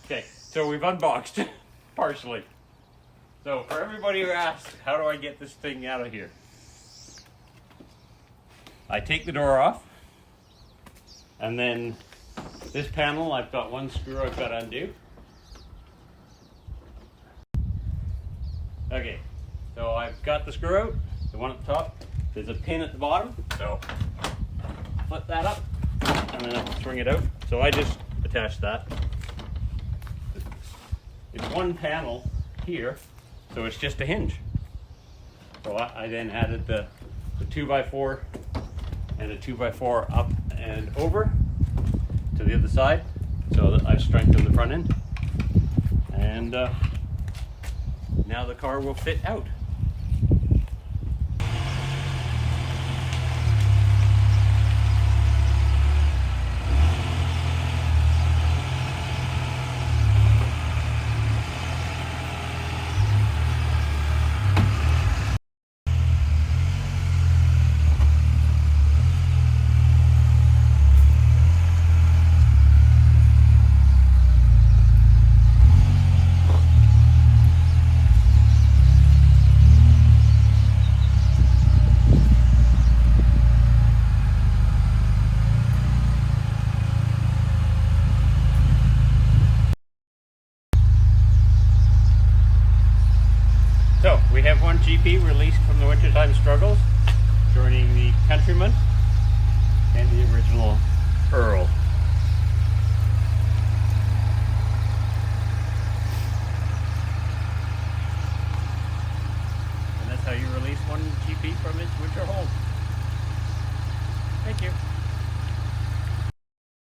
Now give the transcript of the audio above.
Okay, so we've unboxed partially. So for everybody who asks, how do I get this thing out of here? I take the door off, and then this panel, I've got one screw I've got to undo. Okay, so I've got the screw out, the one at the top. There's a pin at the bottom, so flip that up, and then I'll swing it out. So I just attach that. It's one panel here, so it's just a hinge. So I then added the 2x4 and a 2x4 up and over to the other side, so that I've strengthened the front end. And now the car will fit out. So we have one GP released from the wintertime struggles, joining the Countryman and the original Earl. And that's how you release one GP from its winter hole. Thank you.